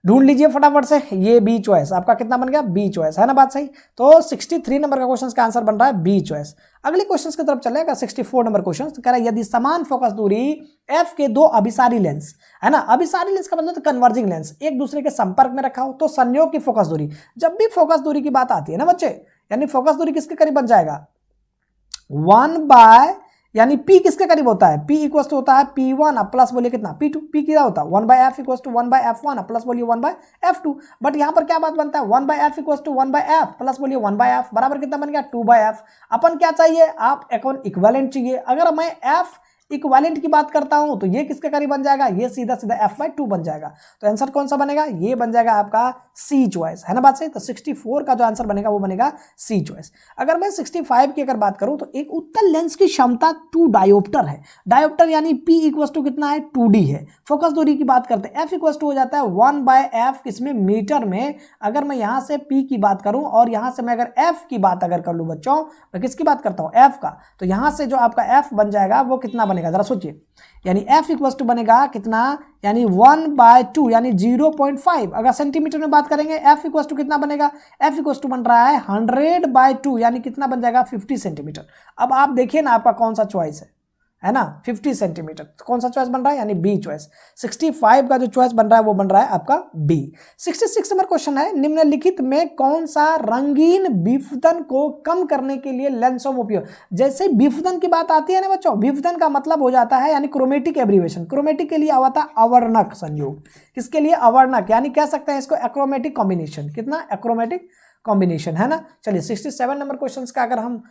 ढूंढ लीजिए फटाफट से, ये बी चॉइस आपका कितना बन गया, बी चॉइस, है ना बात सही। तो 63 नंबर का क्वेश्चन का आंसर बन रहा है बी चॉइस। अगले क्वेश्चन की तरफ चलेगा 64 नंबर क्वेश्चन, तो कह रहा है यदि समान फोकस दूरी एफ के दो अभिसारी लेंस, है ना, अभिसारी लेंस का मतलब तो कन्वर्जिंग लेंस, एक दूसरे के संपर्क में रखा हो तो संयोग की फोकस दूरी, जब भी फोकस दूरी की बात आती है ना बच्चे, यानी फोकस दूरी किसके करीब बन जाएगा 1/, यानी P किसके करीब होता है, P इक्वल टू होता है P1 प्लस बोलिए कितना P2, P क्या होता है 1/f equal to 1/f1 plus बोलिए 1/f2, बट यहाँ पर क्या बात बनता है 1/f equal to 1/f plus बोलिए 1/f बराबर कितना बन गया 2/f। अपन क्या चाहिए, आप इक्विवेलेंट चाहिए। अगर मैं f इक्विवेलेंट की बात करता हूं तो ये किसके करीब बन जाएगा, ये सीधा सीधा f/2 बन जाएगा। तो आंसर कौन सा बनेगा, ये बन जाएगा आपका सी चॉइस, है ना बात सही। तो 64 का जो आंसर बनेगा वो बनेगा सी चॉइस। अगर मैं 65 की अगर बात करूं तो एक उत्तल लेंस की क्षमता 2 डायोप्टर है, डायोप्टर यानी p इक्वल टू कितना है 2d है। फोकस दूरी की बात करते हैं f इक्वल टू हो जाता है 1/f किसमें मीटर में। अगर मैं यहां से p की बात करूं और यहां से मैं अगर f की बात अगर कर लूं बच्चों, मैं किसकी बात करता हूं f का, तो यहां से जो आपका f बन जाएगा वो कितना बनेगा जरा सोचिए, यानी f इक्वल टू बनेगा कितना, यानी 1/2 यानी 0.5। अगर सेंटीमीटर में बात करेंगे f इक्वल टू कितना बनेगा, f इक्वल टू बन रहा है 100/2 यानी कितना बन जाएगा 50 सेंटीमीटर। अब आप देखिए ना आपका कौन सा चॉइस है ना 50 सेंटीमीटर, तो कौन सा चॉइस बन रहा है यानी बी चॉइस। 65 का जो चॉइस बन रहा है वो बन रहा है आपका बी। 66 नंबर क्वेश्चन है, निम्नलिखित में कौन सा रंगीन विफदन को कम करने के लिए लेंसों में उपयोग। जैसे विफदन की बात आती है ना बच्चों, विफदन का मतलब हो जाता है यानी क्रोमेटिक एब्रीवेशन, क्रोमेटिक के लिए आता है अवर्णक संयोग, किसके लिए अवर्णक, यानी कह सकते हैं इसको एक्रोमेटिक कॉम्बिनेशन, कितना एक्रोमेटिक कॉम्बिनेशन, है ना। चलिए 67 नंबर क्वेश्चन का अगर हम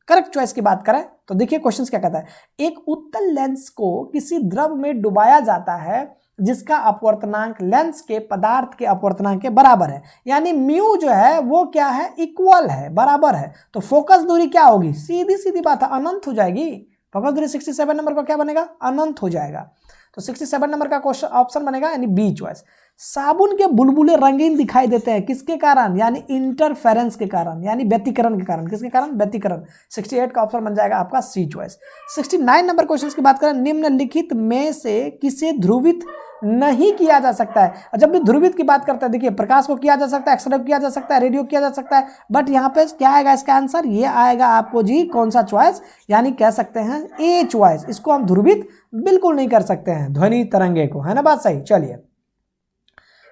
करेक्ट चॉइस की बात करें तो देखिए क्वेश्चन क्या कहता है, एक उत्तल लेंस को किसी द्रव में डुबाया जाता है जिसका अपवर्तनांक लेंस के पदार्थ के अपवर्तनांक के बराबर है, यानी म्यू जो है वो क्या है इक्वल है, बराबर है। तो फोकस दूरी क्या होगी, सीधी सीधी बात है अनंत हो जाएगी। फोकस दूरी 67 नंबर का क्या बनेगा, अनंत हो जाएगा। तो 67 नंबर का क्वेश्चन ऑप्शन बनेगा यानी बी चॉइस। साबुन के बुलबुले रंगीन दिखाई देते हैं किसके कारण, यानी इंटरफेरेंस के कारण, यानी व्यतिकरण के कारण, किसके कारण व्यतिकरण। 68 का ऑप्शन बन जाएगा आपका सी चॉइस। 69 नंबर क्वेश्चन की बात करें, निम्नलिखित में से किसे ध्रुवित नहीं किया जा सकता है। जब भी ध्रुवित की बात करते हैं देखिए प्रकाश को किया जा सकता है, एक्सरे को किया जा सकता है, रेडियो किया जा सकता है, बट यहाँ पे क्या आएगा इसका आंसर, ये आएगा आपको जी कौन सा चॉइस, यानी कह सकते हैं ए चॉइस। इसको हम ध्रुवित बिल्कुल नहीं कर सकते हैं ध्वनि तरंगे को, है ना बात सही। चलिए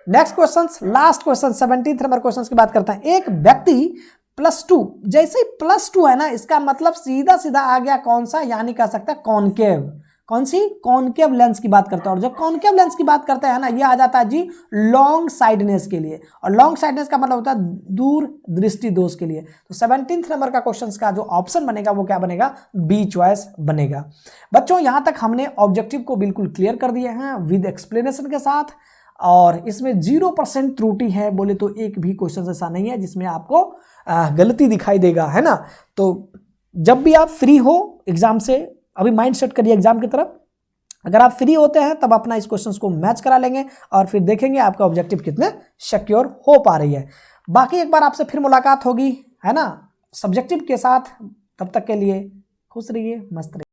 next question, last question 17 number question की बात करते हैं। एक व्यक्ति +2, जैसे ही +2 है ना इसका मतलब सीधा सीधा आ गया कौन सा, यानी कह सकते हैं कॉनकेव। कौन सी, कॉनकेव लेंस की बात करते हैं। और जो कॉनकेव लेंस की बात करते हैं ना ये आ जाता है जी लॉन्ग साइडनेस के लिए, और लॉन्ग साइडनेस का मतलब होता है दूर दृष्टि दोष के लिए। तो 17 नंबर का क्वेश्चन का जो ऑप्शन बनेगा वो क्या बनेगा, बी चॉइस बनेगा। बच्चों यहां तक हमने ऑब्जेक्टिव को बिल्कुल क्लियर कर दिए हैं विद एक्सप्लेनेशन के साथ, और इसमें 0% त्रुटि है, बोले तो एक भी क्वेश्चन ऐसा नहीं है जिसमें आपको गलती दिखाई देगा, है ना। तो जब भी आप फ्री हो एग्जाम से, अभी माइंड सेट करिए एग्जाम की तरफ, अगर आप फ्री होते हैं तब अपना इस क्वेश्चन को मैच करा लेंगे और फिर देखेंगे आपका ऑब्जेक्टिव कितने सिक्योर हो पा रही है। बाकी एक बार आपसे फिर मुलाकात होगी, है ना, सब्जेक्टिव के साथ। तब तक के लिए खुश रहिए, मस्त रहिए।